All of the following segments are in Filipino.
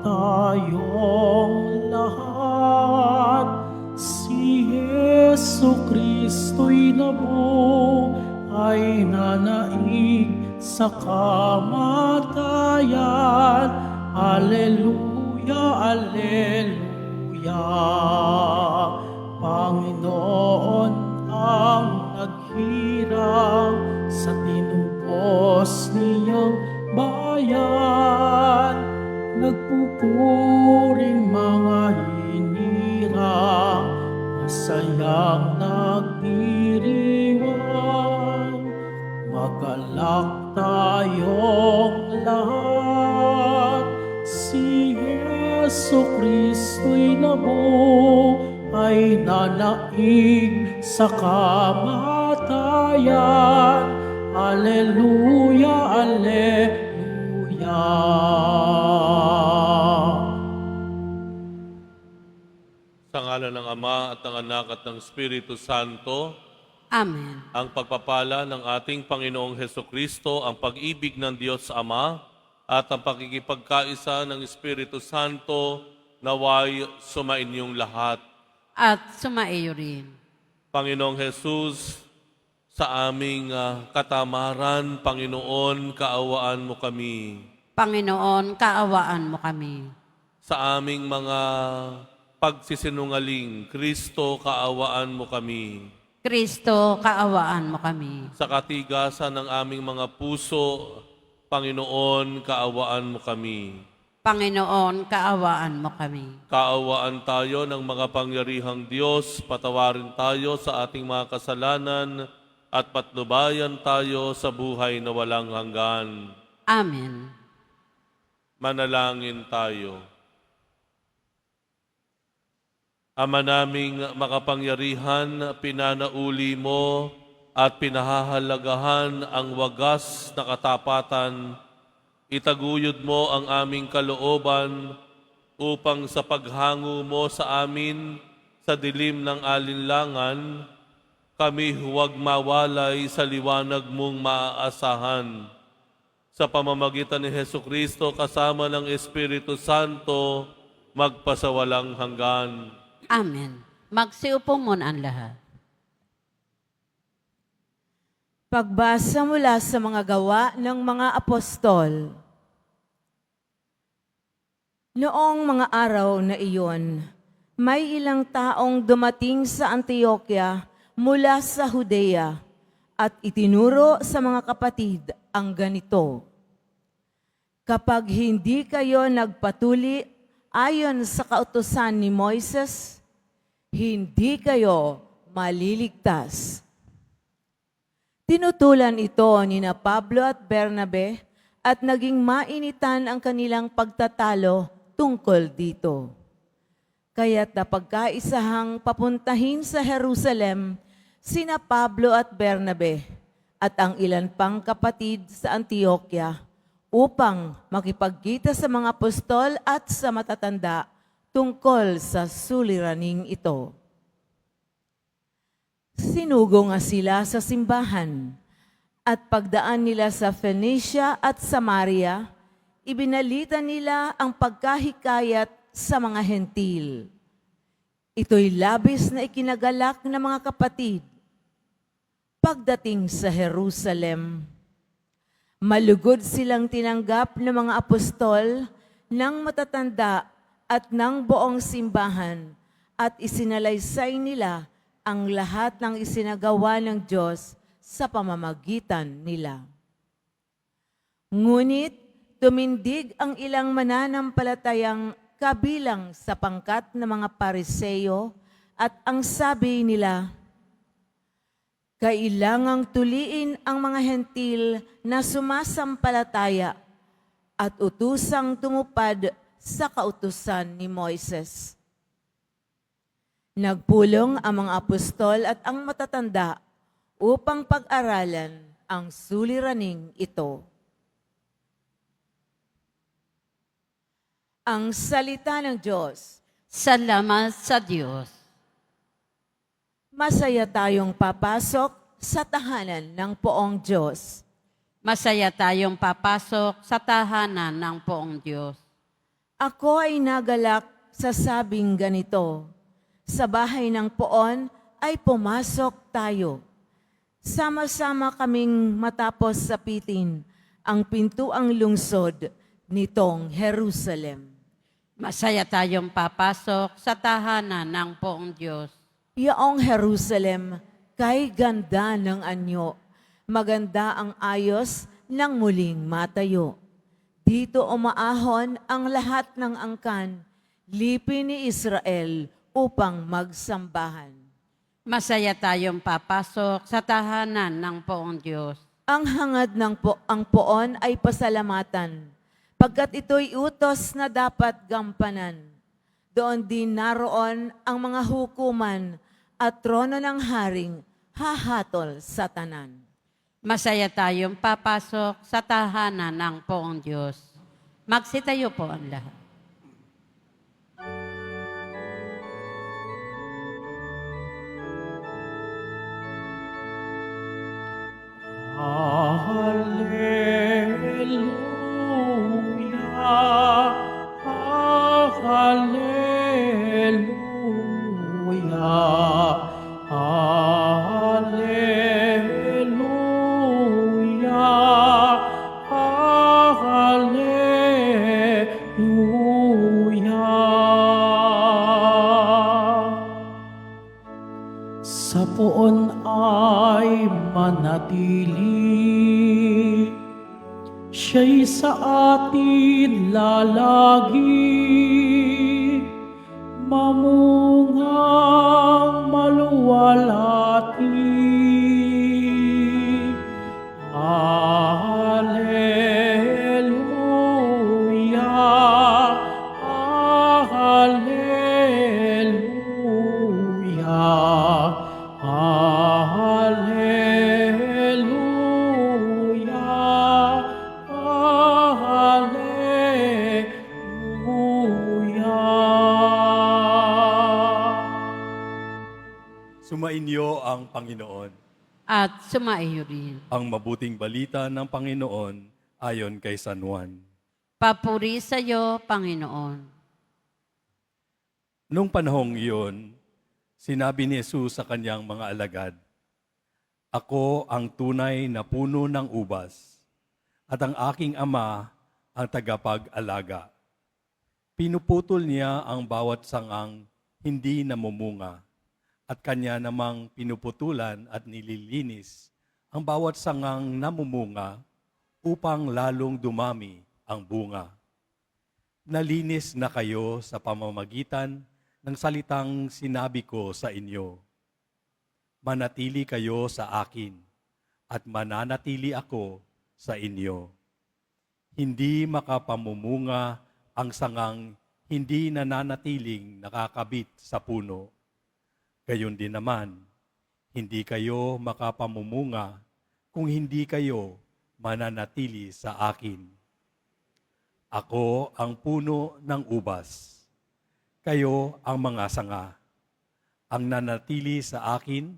tayong lahat. Si Jesu Kristo'y nabuhay na naig sa kamatayan. Alleluia, Alleluia. Panginoon ang naghirang sa tinubos niyang bayan. Nagpupuring mga hinirang, masayang nagdiriwang. Magalak tayong lahat. Si Jesu Kristo'y nabuhay na naig sa kamatayan. Alleluia, Alleluia. Sa ngalan ng Ama at ng Anak at ng Espiritu Santo, Amen. ang pagpapala ng ating Panginoong Hesukristo, ang pag-ibig ng Diyos Ama, at ang pakikipagkaisa ng Espiritu Santo, naway sumainyong lahat. At sumaiyo rin. Panginoong Jesus, sa aming katamaran, Panginoon, kaawaan mo kami. Panginoon, kaawaan mo kami. Sa aming mga pagsisinungaling, Kristo, kaawaan mo kami. Kristo, kaawaan mo kami. Sa katigasan ng aming mga puso, Panginoon, kaawaan mo kami. Panginoon, kaawaan mo kami. Kaawaan tayo ng mga pangyarihang Diyos, patawarin tayo sa ating mga kasalanan, at patnubayan tayo sa buhay na walang hanggan. Amen. Manalangin tayo. Ama naming makapangyarihan, pinanauli mo at pinahahalagahan ang wagas na katapatan. Itaguyod mo ang aming kalooban upang sa paghango mo sa amin sa dilim ng alinlangan, kami huwag mawalay sa liwanag mong maaasahan. Sa pamamagitan ni Hesukristo kasama ng Espiritu Santo, magpasawalang hanggan. Amen. Magsiupo muna ang lahat. Pagbasa mula sa mga gawa ng mga apostol. Noong mga araw na iyon, may ilang taong dumating sa Antioquia mula sa Judea at itinuro sa mga kapatid ang ganito: kapag hindi kayo nagpatuli ayon sa kautusan ni Moises, hindi kayo maliligtas. Tinutulan ito ni na Pablo at Bernabe at naging mainitan ang kanilang pagtatalo tungkol dito. Kaya't napagkaisahang papuntahin sa Jerusalem sina Pablo at Bernabe at ang ilan pang kapatid sa Antioquia upang makipagkita sa mga apostol at sa matatanda tungkol sa suliraning ito. Sinugo nga sila sa simbahan at pagdaan nila sa Phoenicia at Samaria, ibinalita nila ang pagkahikayat sa mga hentil. Ito'y labis na ikinagalak ng mga kapatid. Pagdating sa Jerusalem, malugod silang tinanggap ng mga apostol, ng matatanda at ng buong simbahan at isinalaysay nila ang lahat ng isinagawa ng Diyos sa pamamagitan nila. Ngunit tumindig ang ilang mananampalatayang kabilang sa pangkat ng mga Pariseo at ang sabi nila, kailangang tuliin ang mga hentil na sumasampalataya at utusang tumupad sa kautusan ni Moises. Nagpulong ang mga apostol at ang matatanda upang pag-aralan ang suliraning ito. Ang salita ng Diyos. Salamat sa Diyos. Masaya tayong papasok sa tahanan ng poong Diyos. Masaya tayong papasok sa tahanan ng poong Diyos. Ako ay nagalak sa sabing ganito, sa bahay ng poon ay pumasok tayo. Sama-sama kaming matapos sapitin ang pintuang lungsod nitong Jerusalem. Masaya tayong papasok sa tahanan ng poong Diyos. Yaong Jerusalem, kay ganda ng anyo, maganda ang ayos ng muling matayo. Dito umaahon ang lahat ng angkan, lipi ni Israel upang magsambahan. Masaya tayong papasok sa tahanan ng poong Diyos. Ang hangad ng ang poon ay pasalamatan, pagkat ito'y utos na dapat gampanan. Doon din naroon ang mga hukuman at trono ng haring hahatol sa tanan. Masaya tayong papasok sa tahanan ng poong Diyos. Magsitayo po ang lahat. Hallelujah, hallelujah, hallelujah, hallelujah. Sa poon ay manatili, siya'y sa atin lalagi, mamungang maluwalhati. Hallelujah, hallelujah, hallelujah, hallelujah. Sumainyo ang Panginoon. At sumaiyo rin. Ang mabuting balita ng Panginoon ayon kay San Juan. Papuri sa iyo, Panginoon. Nung panahong iyon, sinabi ni Jesus sa kanyang mga alagad, "Ako ang tunay na puno ng ubas, at ang aking Ama ang tagapag-alaga. Pinuputol niya ang bawat sangang hindi namumunga, at kanya namang pinuputulan at nililinis ang bawat sangang namumunga upang lalong dumami ang bunga. Nalinis na kayo sa pamamagitan ng salitang sinabi ko sa inyo. Manatili kayo sa akin, at mananatili ako sa inyo. Hindi makapamumunga ang sangang hindi nananatiling nakakabit sa puno. Gayon din naman, hindi kayo makapamumunga kung hindi kayo mananatili sa akin. Ako ang puno ng ubas. Kayo ang mga sanga. Ang nanatili sa akin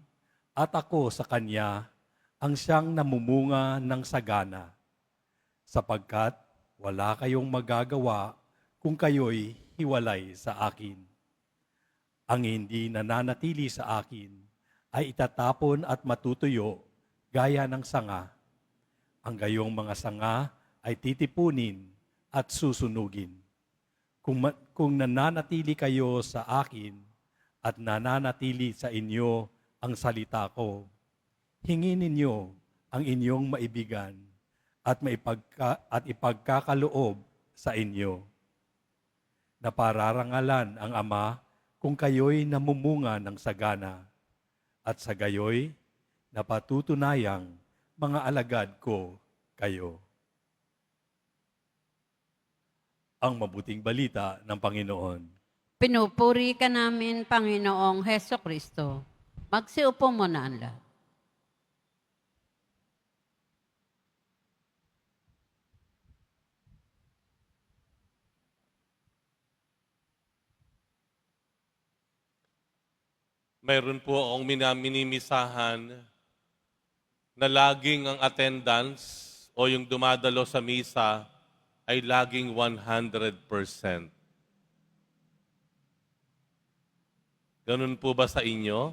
at ako sa kanya ang siyang namumunga ng sagana. Sapagkat wala kayong magagawa kung kayo'y hiwalay sa akin. Ang hindi nananatili sa akin ay itatapon at matutuyo gaya ng sanga. Ang gayong mga sanga ay titipunin at susunugin. Kung nananatili kayo sa akin at nananatili sa inyo ang salita ko, hingin ninyo ang inyong maibigan at ipagkakaloob sa inyo. Napararangalan ang Ama kung kayo'y namumunga ng sagana, at sa gayo'y napatutunayang mga alagad ko kayo. Ang mabuting balita ng Panginoon. Pinupuri ka namin, Panginoong Heso Kristo. Magsiupo muna ang lahat. Mayroon po akong minimisahan na laging ang attendance o yung dumadalo sa misa ay laging 100%. Ganun po ba sa inyo?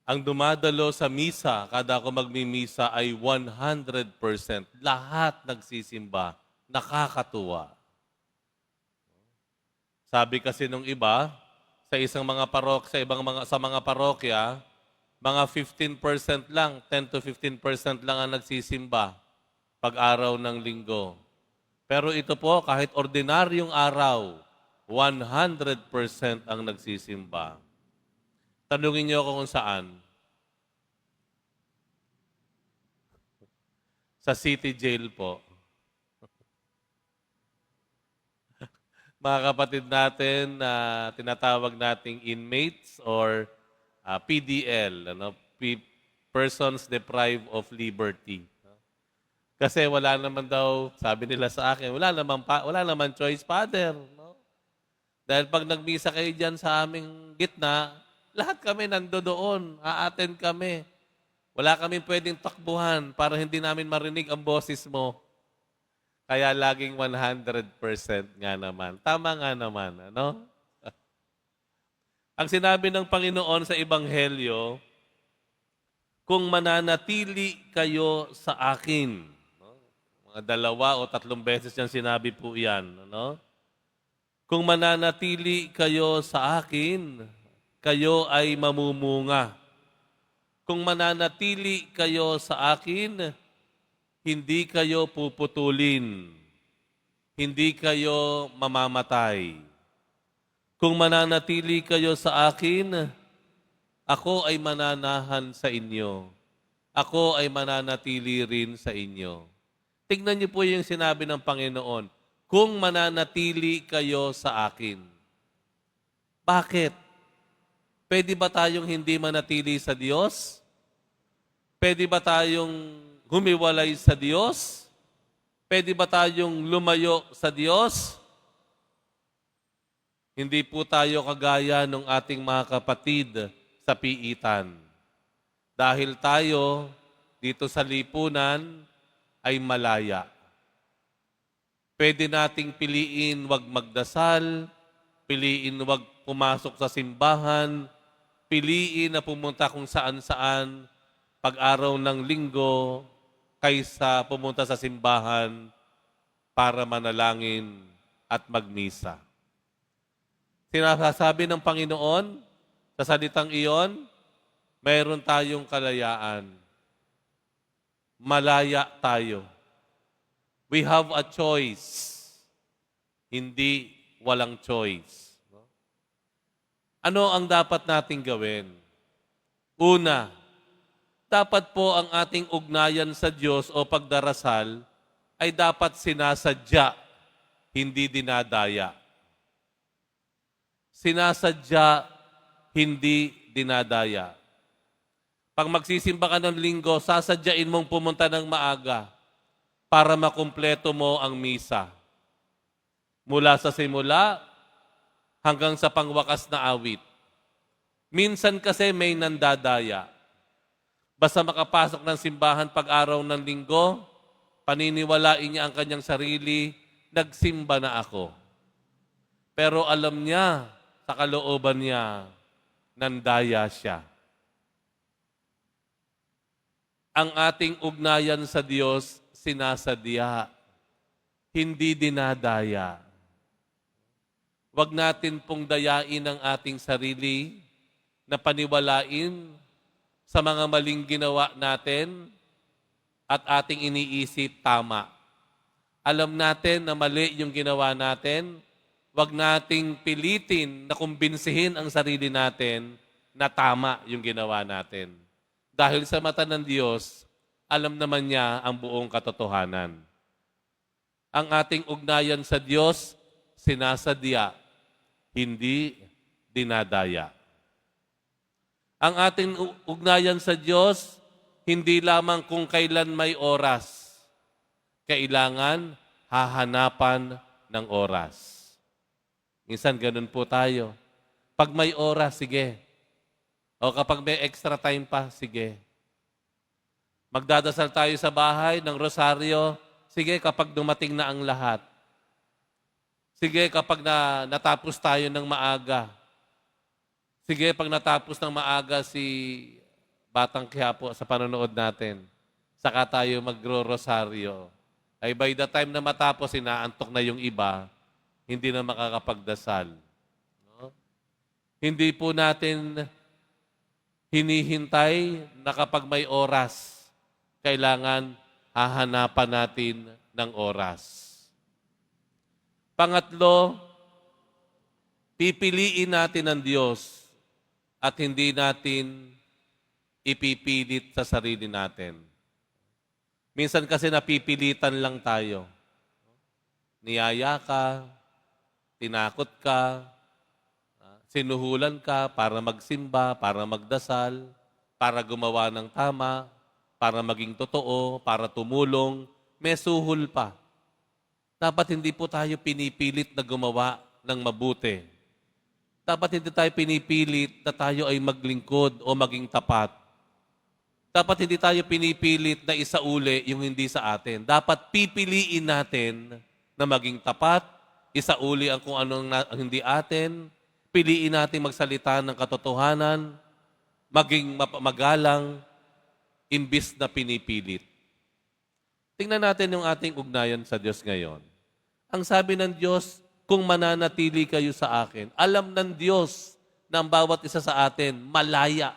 Ang dumadalo sa misa, kada ako magmimisa ay 100%. Lahat nagsisimba. Nakakatuwa. Sabi kasi nung iba, sa mga parokya, mga 15% lang, 10 to 15% lang ang nagsisimba pag araw ng linggo. Pero ito po, kahit ordinaryong araw, 100% ang nagsisimba. Tanungin niyo ako kung saan. Sa City Jail po. Mga kapatid natin na tinatawag nating inmates or PDL, Persons Deprived of Liberty. Kasi wala naman daw, sabi nila sa akin, wala naman choice, Father. No? Dahil pag nagmisa kayo dyan sa aming gitna, lahat kami nandoon, a-attend kami. Wala kaming pwedeng takbuhan para hindi namin marinig ang boses mo. Kaya laging 100% nga naman. Tama nga naman, ano? Ang sinabi ng Panginoon sa Ebanghelyo, kung mananatili kayo sa akin, no? Mga 2 o 3 beses yan sinabi po yan, ano? Kung mananatili kayo sa akin, kayo ay mamumunga. Kung mananatili kayo sa akin, hindi kayo puputulin. Hindi kayo mamamatay. Kung mananatili kayo sa akin, ako ay mananahan sa inyo. Ako ay mananatili rin sa inyo. Tignan niyo po yung sinabi ng Panginoon, kung mananatili kayo sa akin. Bakit? Pwede ba tayong hindi manatili sa Diyos? Pwede ba tayong humiwalay sa Diyos? Pwede ba tayong lumayo sa Diyos? Hindi po tayo kagaya ng ating mga kapatid sa piitan. Dahil tayo dito sa lipunan ay malaya. Pwede nating piliin wag magdasal, piliin wag pumasok sa simbahan, piliin na pumunta kung saan-saan pag-araw ng linggo, kaysa pumunta sa simbahan para manalangin at magmisa. Sinasabi ng Panginoon sa salitang iyon, mayroon tayong kalayaan. Malaya tayo. We have a choice. Hindi walang choice. Ano ang dapat nating gawin? Una, dapat po ang ating ugnayan sa Diyos o pagdarasal ay dapat sinasadya, hindi dinadaya. Sinasadya, hindi dinadaya. Pag magsisimba ka ng linggo, sasadyain mong pumunta ng maaga para makumpleto mo ang misa. Mula sa simula hanggang sa pangwakas na awit. Minsan kasi may nandadaya. Basta makapasok ng simbahan pag-araw ng linggo, paniniwalain niya ang kanyang sarili, nagsimba na ako. Pero alam niya, sa kalooban niya, nandaya siya. Ang ating ugnayan sa Diyos, sinasadya, hindi dinadaya. Huwag natin pong dayain ang ating sarili na paniwalain sa mga maling ginawa natin at ating iniisip tama. Alam natin na mali yung ginawa natin, wag nating pilitin na kumbinsihin ang sarili natin na tama yung ginawa natin. Dahil sa mata ng Diyos, alam naman niya ang buong katotohanan. Ang ating ugnayan sa Diyos, sinasadya, hindi dinadaya. Ang ating ugnayan sa Diyos, hindi lamang kung kailan may oras. Kailangan hahanapan ng oras. Minsan ganun po tayo. Pag may oras, sige. O kapag may extra time pa, sige. Magdadasal tayo sa bahay ng rosaryo, sige kapag dumating na ang lahat. Sige kapag natapos tayo ng maaga. Sige, pag natapos ng maaga si Batang Quiapo sa panonood natin, saka tayo magro-rosaryo. Ay by the time na matapos, inaantok na yung iba, hindi na makakapagdasal. No? Hindi po natin hinihintay na kapag may oras, kailangan hahanapan natin ng oras. Pangatlo, pipiliin natin ang Diyos at hindi natin ipipilit sa sarili natin. Minsan kasi napipilitan lang tayo. Niyaya ka, tinakot ka, sinuhulan ka para magsimba, para magdasal, para gumawa ng tama, para maging totoo, para tumulong, may suhol pa. Dapat hindi po tayo pinipilit na gumawa ng mabuti. Dapat hindi tayo pinipilit na tayo ay maglingkod o maging tapat. Dapat hindi tayo pinipilit na isauli yung hindi sa atin. Dapat pipiliin natin na maging tapat, isauli ang kung anong hindi atin, piliin natin magsalita ng katotohanan, maging magalang, imbis na pinipilit. Tingnan natin yung ating ugnayan sa Diyos ngayon. Ang sabi ng Diyos, kung mananatili kayo sa akin, alam ng Diyos na ang bawat isa sa atin malaya.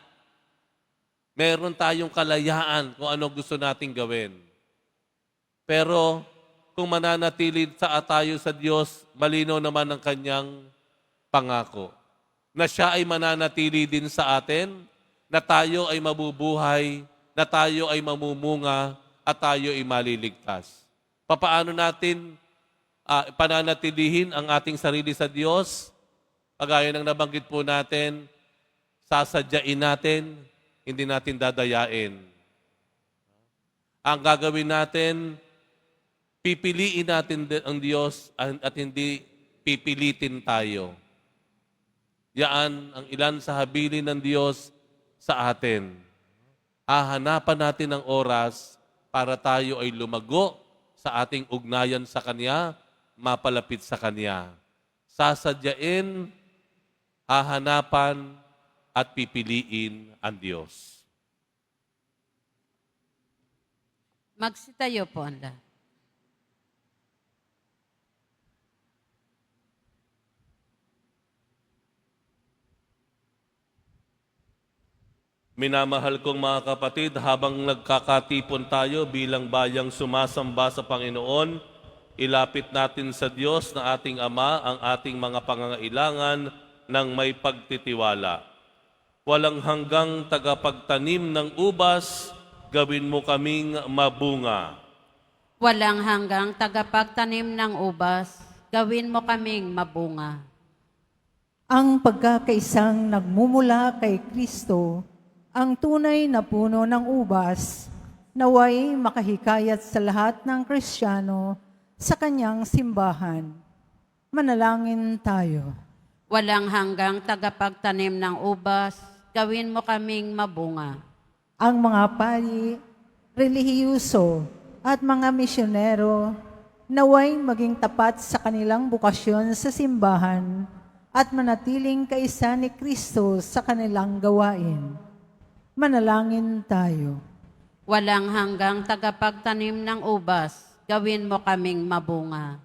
Meron tayong kalayaan kung ano gusto nating gawin. Pero kung mananatili tayo sa Diyos, malinaw naman ang kanyang pangako. Na siya ay mananatili din sa atin, na tayo ay mabubuhay, na tayo ay mamumunga, at tayo ay maliligtas. Papaano natin pananatilihin ang ating sarili sa Diyos? Kagaya ng nabanggit po natin, sasadyain natin, hindi natin dadayain. Ang gagawin natin, pipiliin natin ang Diyos at hindi pipilitin tayo. Yaan ang ilan sa habilin ng Diyos sa atin. Hahanapan natin ng oras para tayo ay lumago sa ating ugnayan sa Kanya, mapalapit sa Kanya. Sasadyain, hahanapan, at pipiliin ang Diyos. Magsitayo po ang lahat. Minamahal kong mga kapatid, habang nagkakatipon tayo bilang bayang sumasamba sa Panginoon, ilapit natin sa Diyos na ating Ama ang ating mga pangangailangan ng may pagtitiwala. Walang hanggang tagapagtanim ng ubas, gawin mo kaming mabunga. Walang hanggang tagapagtanim ng ubas, gawin mo kaming mabunga. Ang pagkakaisang nagmumula kay Kristo, ang tunay na puno ng ubas, naway makahikayat sa lahat ng Kristiyano sa kanyang simbahan. Manalangin tayo. Walang hanggang tagapagtanim ng ubas, gawin mo kaming mabunga. Ang mga pari, relihiyuso at mga misyonero naway maging tapat sa kanilang bukasyon sa simbahan at manatiling kaisa ni Kristo sa kanilang gawain. Manalangin tayo. Walang hanggang tagapagtanim ng ubas, gawin mo kaming mabunga.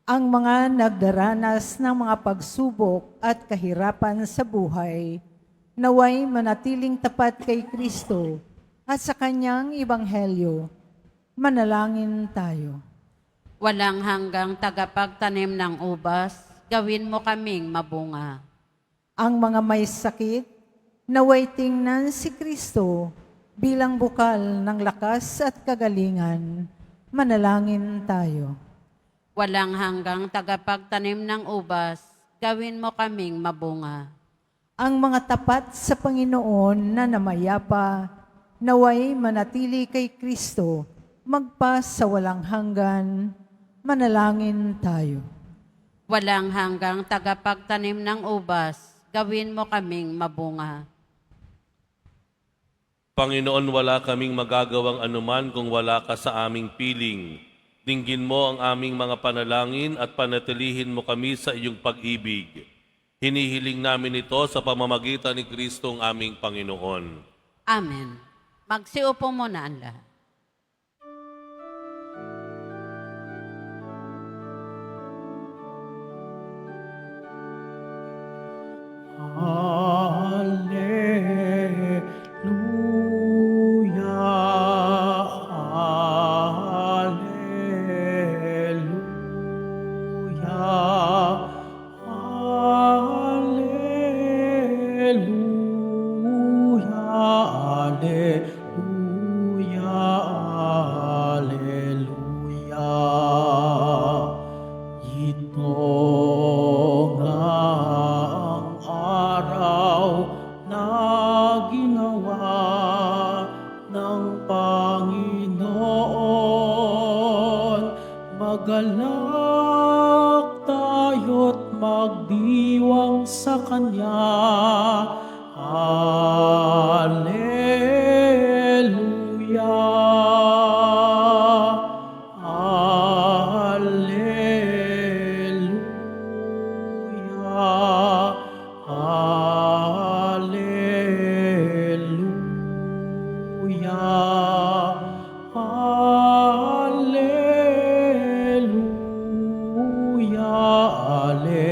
Ang mga nagdaranas ng mga pagsubok at kahirapan sa buhay, naway manatiling tapat kay Kristo at sa kanyang ebanghelyo. Manalangin tayo. Walang hanggang tagapagtanim ng ubas, gawin mo kaming mabunga. Ang mga may sakit, naway tingnan si Kristo bilang bukal ng lakas at kagalingan. Manalangin tayo. Walang hanggang tagapagtanim ng ubas, gawin mo kaming mabunga. Ang mga tapat sa Panginoon na namayapa, naway manatili kay Kristo, magpas sa walang hanggan. Manalangin tayo. Walang hanggang tagapagtanim ng ubas, gawin mo kaming mabunga. Panginoon, wala kaming magagawang anuman kung wala ka sa aming piling. Dinggin mo ang aming mga panalangin at panatilihin mo kami sa iyong pag-ibig. Hinihiling namin ito sa pamamagitan ni Kristong aming Panginoon. Amen. Magsiupo muna ang lahat. Hallelujah, hallelujah, hallelujah, hallelujah. Ito nga ang araw na ginawa ng Panginoon. Magalak tayo't magdiwang sa Kanya. Hallelujah. Hallelujah. Hallelujah. Hallelujah.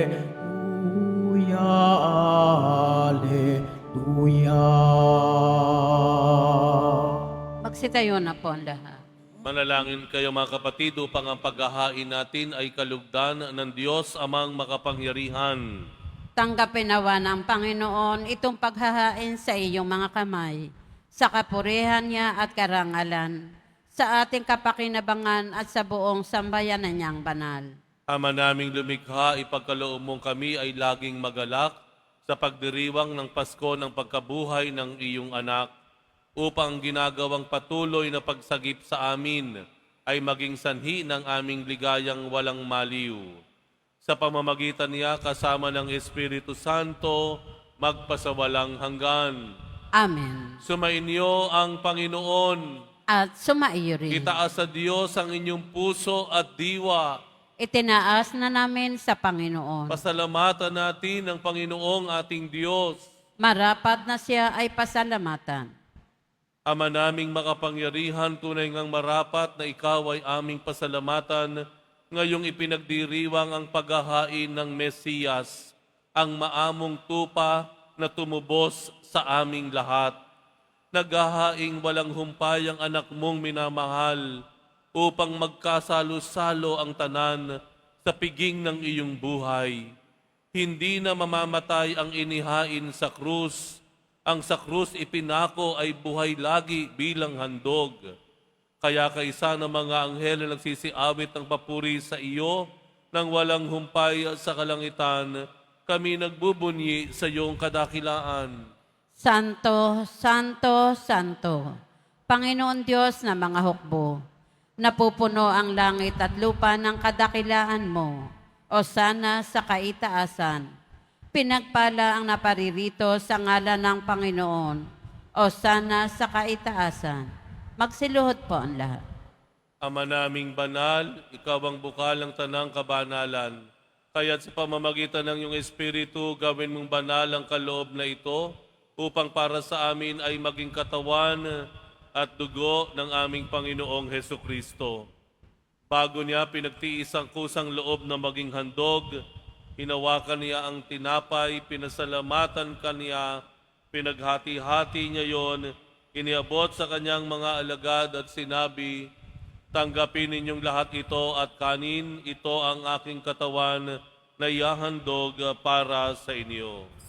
Hallelujah. Magsitayo na po ang lahat. Manalangin kayo mga kapatid upang ang paghahain natin ay kalugdan ng Diyos amang makapangyarihan. Tanggapin nawa ng Panginoon itong paghahain sa iyong mga kamay, sa kapurihan niya at karangalan, sa ating kapakinabangan at sa buong sambayanan niyang banal. Ama naming lumikha, ipagkaloob mong kami ay laging magalak sa pagdiriwang ng Pasko ng pagkabuhay ng iyong anak, upang ginagawang patuloy na pagsagip sa amin ay maging sanhi ng aming ligayang walang maliw. Sa pamamagitan niya kasama ng Espiritu Santo, magpasawalang hanggan. Amen. Sumainyo ang Panginoon. At sumaiyo rin. Itaas sa Diyos ang inyong puso at diwa. Itinaas na namin sa Panginoon. Pasalamatan natin ang Panginoong ating Diyos. Marapat na siya ay pasalamatan. Ama naming makapangyarihan, tunay ngang marapat na ikaw ay aming pasalamatan ngayong ipinagdiriwang ang paghahain ng Mesiyas, ang maamong tupa na tumubos sa aming lahat. Naghahaing walang humpay ang anak mong minamahal upang magkasalo-salo ang tanan sa piging ng iyong buhay. Hindi na mamamatay ang inihain sa krus. Ang sa krus ipinako ay buhay lagi bilang handog. Kaya kaisa ng mga anghel na nagsisiawit ng papuri sa iyo nang walang humpay sa kalangitan, kami nagbubunyi sa iyong kadakilaan. Santo, Santo, Santo, Panginoon Diyos na mga hukbo, napupuno ang langit at lupa ng kadakilaan mo, o sana sa kaitaasan. Pinagpala ang naparirito sa ngalan ng Panginoon, o sana sa kaitaasan. Magsiluhod po ang lahat. Ama naming banal, ikaw ang bukal ng tanang kabanalan. Kaya't sa pamamagitan ng iyong Espiritu, gawin mong banal ang kaloob na ito, upang para sa amin ay maging katawan at dugo ng aming Panginoong Hesukristo. Bago niya pinagtiis ang kusang loob na maging handog, hinawakan niya ang tinapay, pinasalamatan kaniya, pinaghati-hati niya yon, iniabot sa kanyang mga alagad at sinabi, "Tanggapin ninyong lahat ito at kanin, ito ang aking katawan na ihahandog para sa inyo."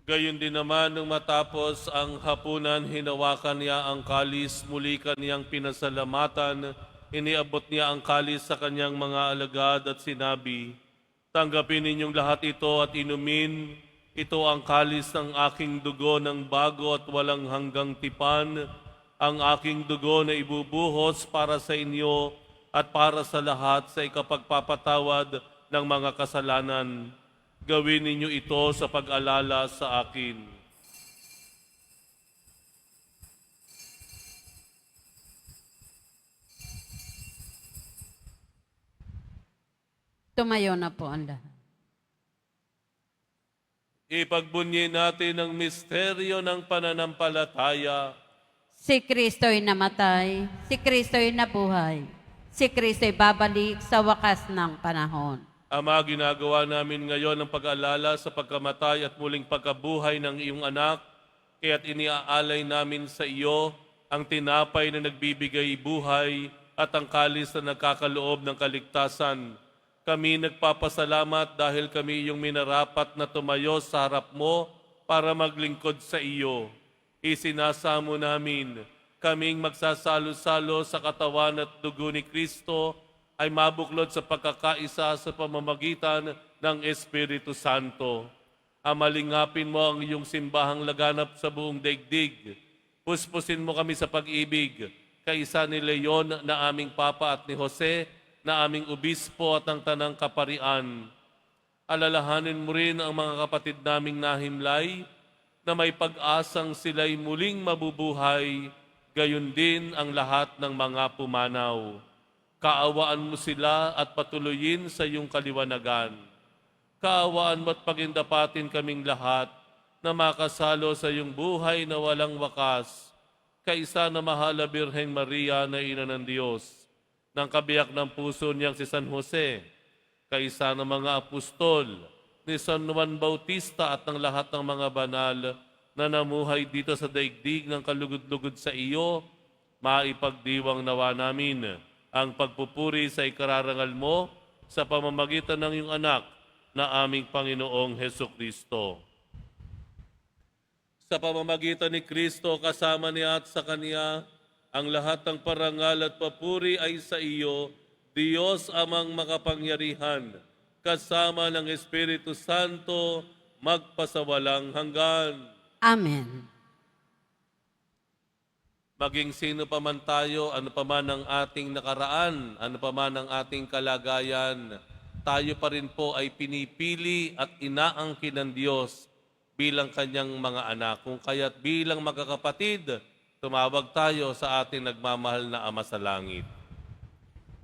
Gayon din naman nung matapos ang hapunan, hinawakan niya ang kalis, muli kaniyang pinasalamatan, iniabot niya ang kalis sa kanyang mga alagad at sinabi, "Tanggapin ninyong lahat ito at inumin, ito ang kalis ng aking dugo ng bago at walang hanggang tipan, ang aking dugo na ibubuhos para sa inyo at para sa lahat sa ikapagpapatawad ng mga kasalanan. Gawin ninyo ito sa pag-alala sa akin." Tumayo na po ang lahat. Ipagbunyi natin ang misteryo ng pananampalataya. Si Kristo'y namatay, si Kristo'y nabuhay, si Kristo'y babalik sa wakas ng panahon. Ama, ginagawa namin ngayon ang pag-alala sa pagkamatay at muling pagkabuhay ng iyong anak, kaya't iniaalay namin sa iyo ang tinapay na nagbibigay buhay at ang kalis na nagkakaloob ng kaligtasan. Kami nagpapasalamat dahil kami iyong minarapat na tumayo sa harap mo para maglingkod sa iyo. Isinasamo namin kaming magsasalo-salo sa katawan at dugo ni Kristo ay mabuklod sa pagkakaisa sa pamamagitan ng Espiritu Santo. Amalingapin mo ang iyong simbahang laganap sa buong daigdig. Puspusin mo kami sa pag-ibig, kaisa ni Leon na aming Papa at ni Jose na aming obispo at ang tanang kaparian. Alalahanin mo rin ang mga kapatid naming nahimlay na may pag-asang sila'y muling mabubuhay, gayon din ang lahat ng mga pumanaw. Kaawaan mo sila at patuloyin sa iyong kaliwanagan. Kaawaan mo at pagindapatin kaming lahat na makasalo sa iyong buhay na walang wakas, kaisa na mahal na Birheng Maria na Ina ng Diyos, ng kabiyak ng puso niyang si San Jose, kaisa ng mga apostol, ni San Juan Bautista at ng lahat ng mga banal na namuhay dito sa daigdig ng kalugod-lugod sa iyo, maipagdiwang nawa namin ang pagpupuri sa ikararangal mo sa pamamagitan ng iyong anak na aming Panginoong Hesukristo. Sa pamamagitan ni Kristo kasama niya at sa Kanya, ang lahat ng parangal at papuri ay sa iyo, Diyos amang makapangyarihan, kasama ng Espiritu Santo, magpasawalang hanggan. Amen. Maging sino pa man tayo, ano pa man ang ating nakaraan, ano pa man ang ating kalagayan, tayo pa rin po ay pinipili at inaangkin ng Diyos bilang Kanyang mga anak. Kung kaya't bilang magkakapatid, tumawag tayo sa ating nagmamahal na Ama sa Langit.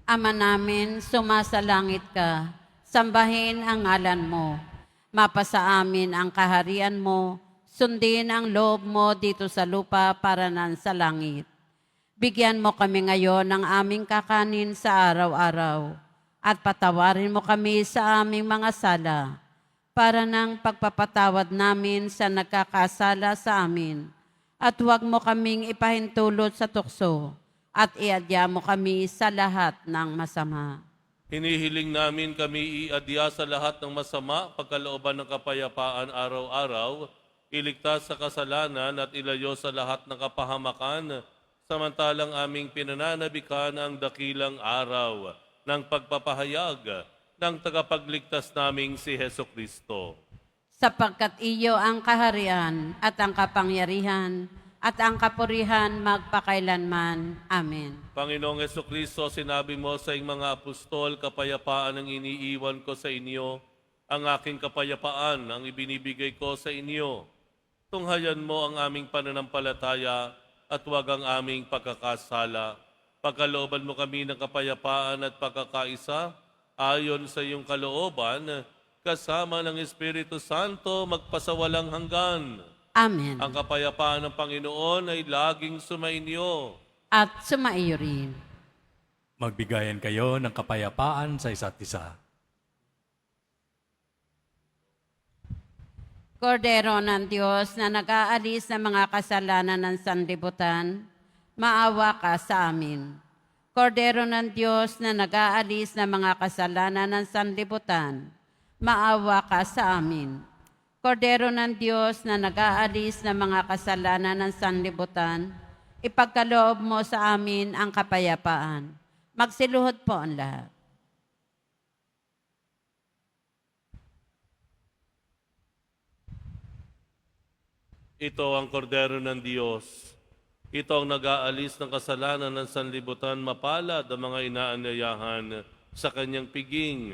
Ama namin, sumasalangit ka, sambahin ang ngalan mo. Mapasa amin ang kaharian mo, sundin ang loob mo dito sa lupa para nan sa langit. Bigyan mo kami ngayon ng aming kakanin sa araw-araw at patawarin mo kami sa aming mga sala para ng pagpapatawad namin sa nagkakasala sa amin. At huwag mo kaming ipahintulot sa tukso at iadya mo kami sa lahat ng masama. Hinihiling namin kami iadya sa lahat ng masama, pagkalooban ng kapayapaan araw-araw, iligtas sa kasalanan at ilayo sa lahat ng kapahamakan, samantalang aming pinananabikan ang dakilang araw ng pagpapahayag ng tagapagligtas naming si Hesukristo. Sapagkat iyo ang kaharian at ang kapangyarihan at ang kapurihan magpakailanman. Amen. Panginoong Hesukristo, sinabi mo sa iyong mga apostol, kapayapaan ang iniiwan ko sa inyo, ang aking kapayapaan ang ibinibigay ko sa inyo. Tunghayan mo ang aming pananampalataya at huwag ang aming pagkakasala. Pagkalooban mo kami ng kapayapaan at pagkakaisa, ayon sa iyong kalooban, kasama ng Espiritu Santo, magpasawalang hanggan. Amen. Ang kapayapaan ng Panginoon ay laging sumainyo. At sumaiyo rin. Magbigayan kayo ng kapayapaan sa isa't isa. Kordero ng Diyos na nag-aalis ng mga kasalanan ng sanlibutan, maawa ka sa amin. Kordero ng Diyos na nag-aalis ng mga kasalanan ng sanlibutan, maawa ka sa amin. Kordero ng Diyos na nag-aalis ng mga kasalanan ng sanlibutan, ipagkaloob mo sa amin ang kapayapaan. Magsiluhod po ang lahat. Ito ang kordero ng Diyos. Ito ang nag-aalis ng kasalanan ng sanlibutan, mapalad ang mga inaanyayahan sa kanyang piging.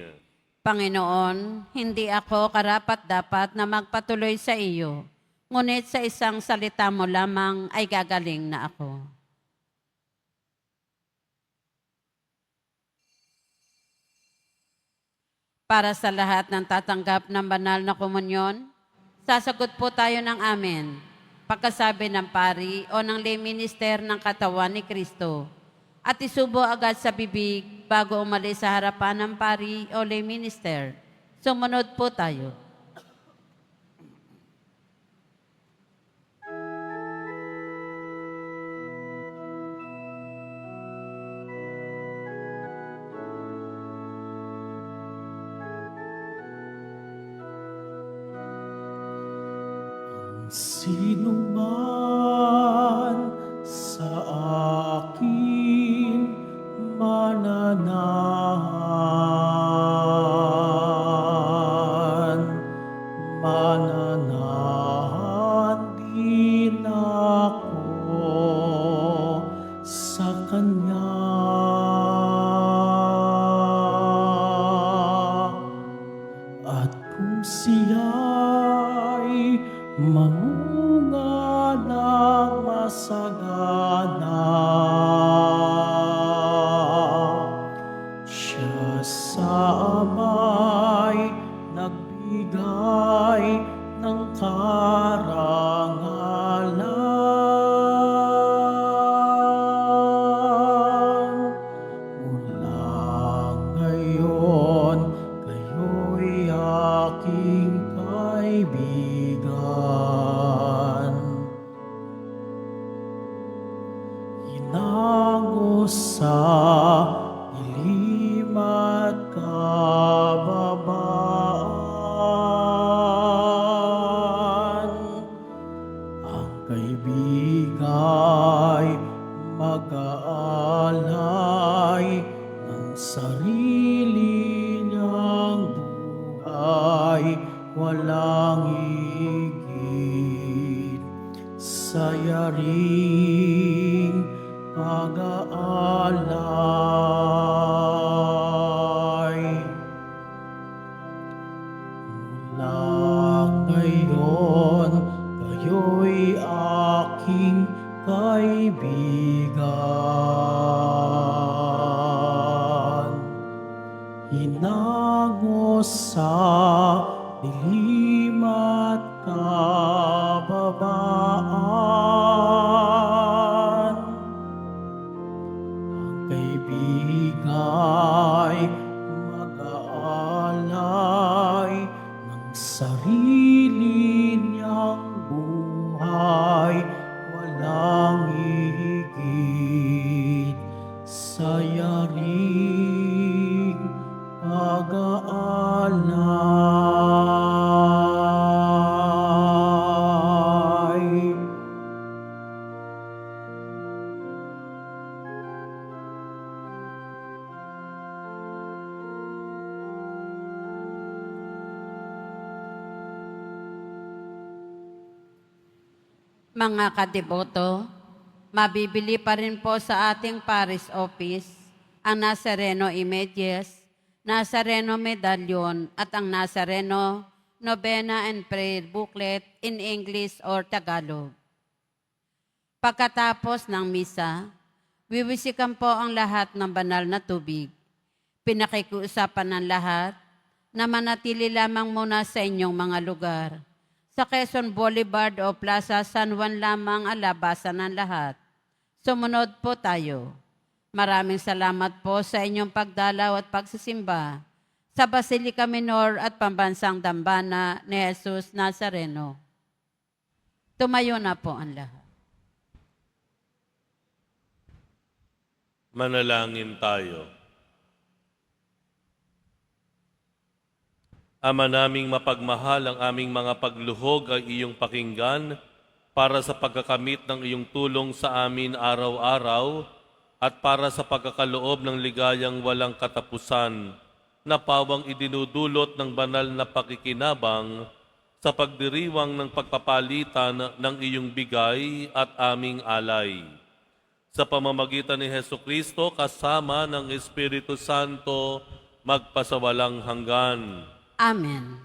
Panginoon, hindi ako karapat-dapat na magpatuloy sa iyo, ngunit sa isang salita mo lamang ay gagaling na ako. Para sa lahat ng tatanggap ng banal na komunyon, sasagot po tayo ng amen. Pagkasabi ng pari o ng lay minister ng katawan ni Kristo. At isubo agad sa bibig bago umalis sa harapan ng pari o lay minister. Sumunod po tayo. Sino man sa akin mananahan, mananahan din ako sa Kanya. At kung siya'y mamunga ng masagana, siya sa ama'y nagbigay ng karangalan. Mula ngayon, kayo'y aking kaibigan. Hinango sa dilim at kababaan, ang kaibigay mag-aalay ng sarili niyang buhay, walang higit sa yaring pag-aalay. Mula ngayon, kayo'y aking kaibigan. Hinango sa dilim at kababaan, ang kaibigay mag-aalay ng sarili niyang buhay, walang higit sa yaring pag-aalay. Mga kadiboto, mabibili pa rin po sa ating parish office ang Nazareno Images, Nazareno Medallion at ang Nazareno Novena and Prayer Booklet in English or Tagalog. Pagkatapos ng misa, wiwisikan po ang lahat ng banal na tubig. Pinakikiusapan ng lahat na manatili lamang muna sa inyong mga lugar. Sa Quezon Boulevard o Plaza San Juan lamang ang labasan ng lahat. Sumunod po tayo. Maraming salamat po sa inyong pagdalaw at pagsisimba sa Basilica Minor at Pambansang Dambana ni Jesus Nazareno. Tumayo na po ang lahat. Manalangin tayo. Ama naming mapagmahal, ang aming mga pagluhog ay iyong pakinggan para sa pagkakamit ng iyong tulong sa amin araw-araw at para sa pagkakaloob ng ligayang walang katapusan na pawang idinudulot ng banal na pakikinabang sa pagdiriwang ng pagpapalitan ng iyong bigay at aming alay. Sa pamamagitan ni Hesukristo kasama ng Espiritu Santo magpasawalang hanggan. Amen.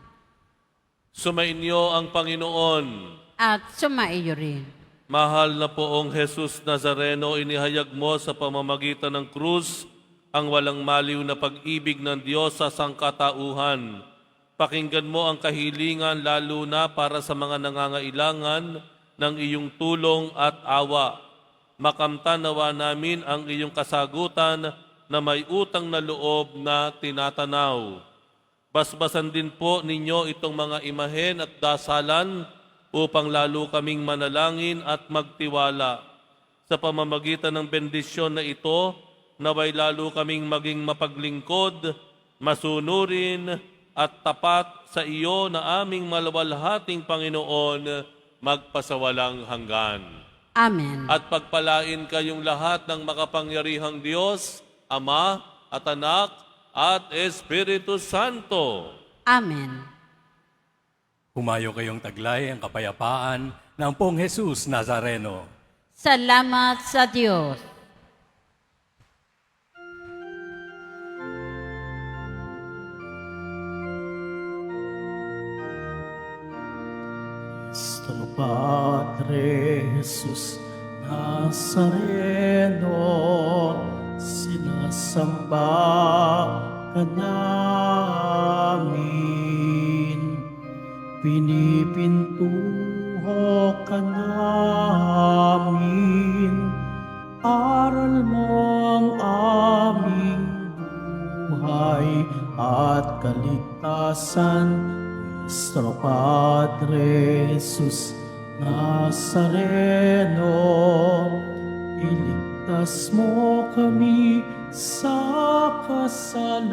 Sumainyo ang Panginoon. At sumaiyo rin. Mahal na poong Jesus Nazareno, inihayag mo sa pamamagitan ng krus ang walang maliw na pag-ibig ng Diyos sa sangkatauhan. Pakinggan mo ang kahilingan lalo na para sa mga nangangailangan ng iyong tulong at awa. Makamtan nawa namin ang iyong kasagutan na may utang na loob na tinatanaw. Basbasan din po ninyo itong mga imahen at dasalan upang lalo kaming manalangin at magtiwala. Sa pamamagitan ng bendisyon na ito, naway lalo kaming maging mapaglingkod, masunurin at tapat sa iyo na aming maluwalhating Panginoon magpasawalang hanggan. Amen. At pagpalain kayong lahat ng makapangyarihang Diyos, Ama at Anak at Espiritu Santo. Amen. Humayo kayong taglay ang kapayapaan ng Pong Jesus Nazareno. Salamat sa Diyos. Nuestro Padre Jesus Nazareno, sinasamba ka namin, pinipintuho ka namin, aral mo ang aming buhay at kaligtasan. Nuestro Padre Jesus Nazareno, iligtas mo kami sa kasalanan.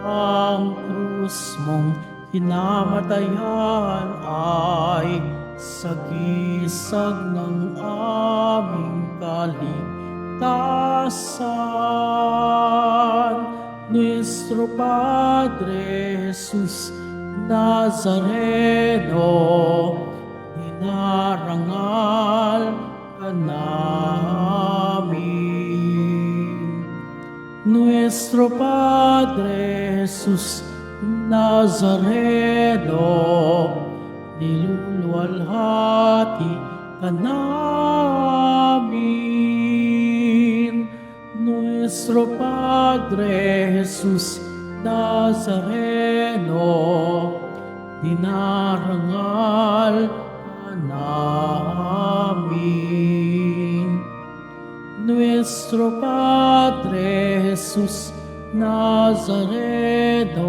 Ang krus mong hinamatayan ay sagisag ng aming kaligtasan. Nuestro Padre Jesus Nazareno, dinarangal ka namin. Nuestro Padre Jesus Nazareno, niluluwalhati ka namin. Nuestro Padre Jesus Nazareno, dinarangal ka namin. Nuestro Padre Jesus Nazareno,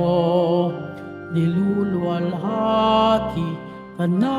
niluluwalhati ka namin.